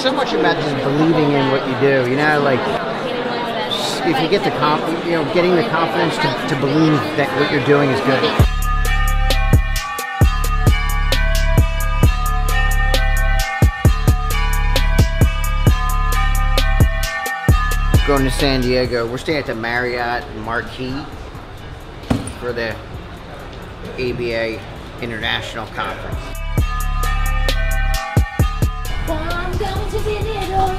so much about just believing in what you do. You know, like if you get the getting the confidence to believe that what you're doing is good. Going to San Diego. We're staying at the Marriott Marquis for the ABAI International Conference. I'm going to dinero.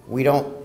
We don't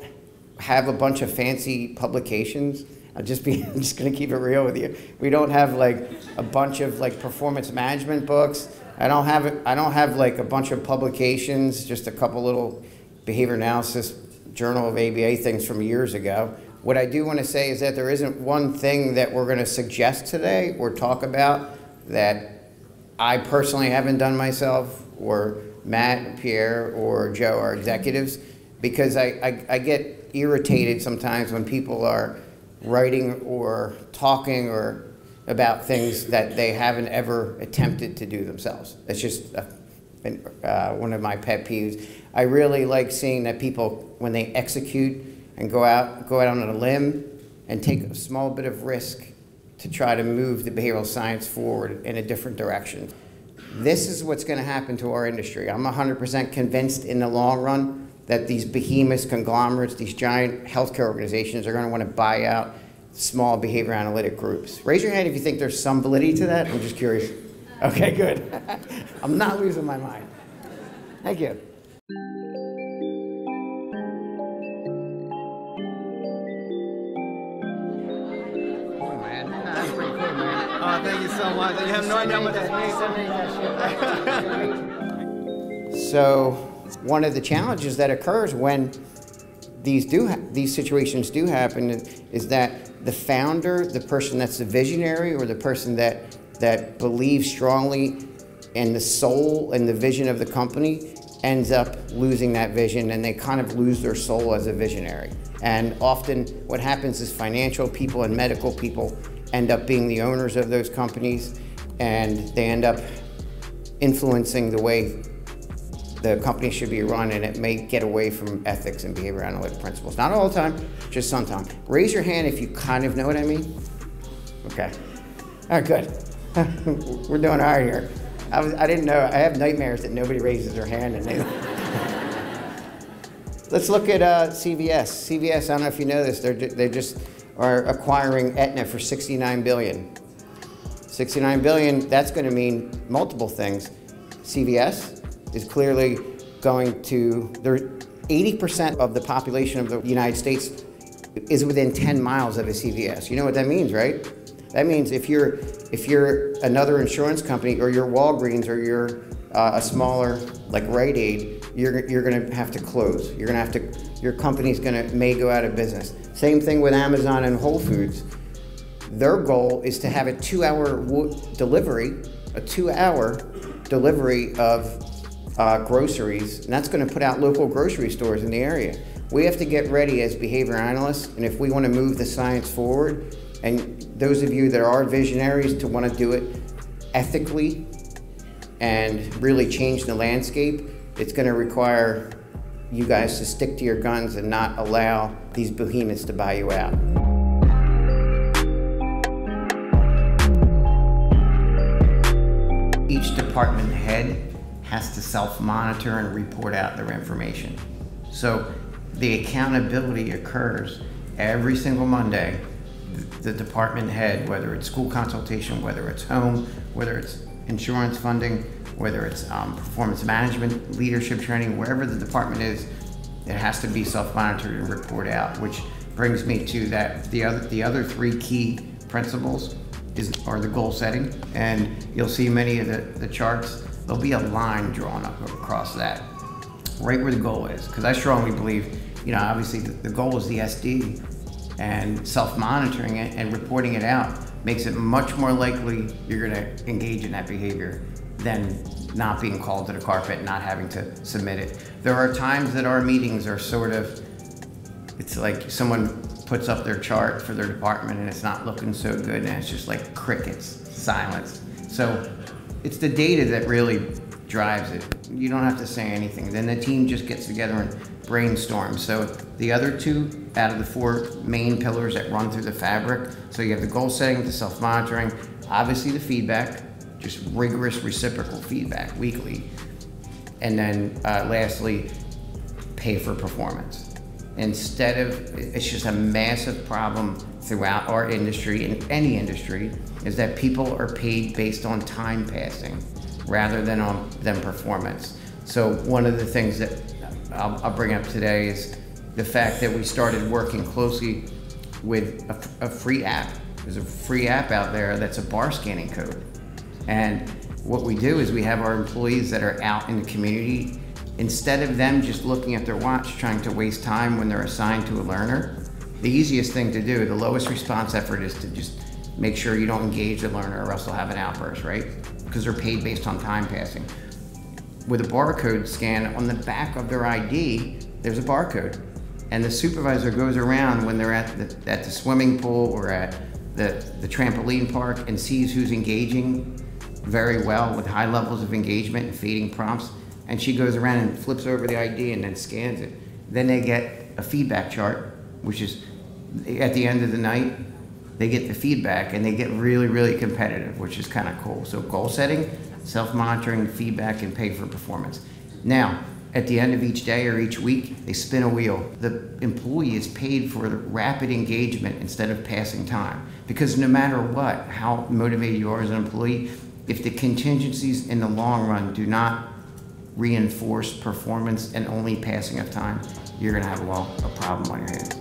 have a bunch of fancy publications. I'm just gonna keep it real with you. We don't have like a bunch of like performance management books. I don't have like a bunch of publications, just a couple little behavior analysis journal of ABA things from years ago. What I do want to say is that there isn't one thing that we're gonna suggest today or talk about that I personally haven't done myself, or Matt, Pierre, or Joe, our executives, because I get irritated sometimes when people are writing or talking or about things that they haven't ever attempted to do themselves. It's just one of my pet peeves. I really like seeing that people, when they execute and go out on a limb and take a small bit of risk to try to move the behavioral science forward in a different direction. This is what's going to happen to our industry. I'm 100% convinced in the long run that these behemoth conglomerates, these giant healthcare organizations are going to want to buy out small behavior analytic groups. Raise your hand if you think there's some validity to that. I'm just curious. Okay, good. I'm not losing my mind. Thank you. Thank you so much. You have no idea what that means. So one of the challenges that occurs when these situations do happen is that the founder, the person that's the visionary, or the person that believes strongly in the soul and the vision of the company, ends up losing that vision, and they kind of lose their soul as a visionary. And often what happens is financial people and medical people end up being the owners of those companies, and they end up influencing the way the company should be run, and it may get away from ethics and behavior analytic principles. Not all the time, just sometimes. Raise your hand if you kind of know what I mean. Okay. All right, good. We're doing all right here. I didn't know. I have nightmares that nobody raises their hand. And Let's look at CVS. CVS, I don't know if you know this, they just are acquiring Aetna for $69 billion. $69 billion, that's going to mean multiple things. CVS is clearly going to, 80% of the population of the United States is within 10 miles of a CVS. You know what that means, right? That means if you're another insurance company, or you're Walgreens, or you're a smaller like Rite Aid, you're going to have to close. Your company's may go out of business. Same thing with Amazon and Whole Foods. Their goal is to have a 2-hour delivery, of groceries, and that's going to put out local grocery stores in the area. We have to get ready as behavior analysts, and if we want to move the science forward, and those of you that are visionaries to want to do it ethically and really change the landscape, it's going to require you guys to stick to your guns and not allow these behemoths to buy you out. Each department head has to self-monitor and report out their information. So the accountability occurs every single Monday. The department head, whether it's school consultation, whether it's home, whether it's insurance funding, whether it's performance management, leadership training, wherever the department is, it has to be self-monitored and report out, which brings me to that the other three key principles are the goal setting, and you'll see many of the charts, there'll be a line drawn up across that, right where the goal is, because I strongly believe, you know, obviously the goal is the SD, and self-monitoring it and reporting it out makes it much more likely you're going to engage in that behavior than not being called to the carpet, not having to submit it. There are times that our meetings are sort of, it's like someone puts up their chart for their department and it's not looking so good, and it's just like crickets, silence. So it's the data that really drives it. You don't have to say anything. Then the team just gets together and brainstorms. So the other two out of the four main pillars that run through the fabric, so you have the goal setting, the self-monitoring, obviously the feedback, just rigorous reciprocal feedback weekly, and then lastly, pay for performance. Instead of, it's just a massive problem throughout our industry, in any industry, is that people are paid based on time passing rather than on performance. So one of the things that I'll bring up today is the fact that we started working closely with a free app. There's a free app out there that's a bar scanning code. And what we do is we have our employees that are out in the community, instead of them just looking at their watch trying to waste time when they're assigned to a learner, the easiest thing to do, the lowest response effort, is to just make sure you don't engage the learner or else they'll have an outburst, right? Because they're paid based on time passing. With a barcode scan on the back of their ID, there's a barcode. And the supervisor goes around when they're at the swimming pool or at the trampoline park and sees who's engaging very well with high levels of engagement and feeding prompts. And she goes around and flips over the ID and then scans it. Then they get a feedback chart, which is at the end of the night, they get the feedback and they get really, really competitive, which is kind of cool. So goal setting, self-monitoring, feedback, and pay for performance. Now, at the end of each day or each week, they spin a wheel. The employee is paid for rapid engagement instead of passing time. Because no matter what, how motivated you are as an employee, if the contingencies in the long run do not reinforce performance and only passing of time, you're gonna have a problem on your hands.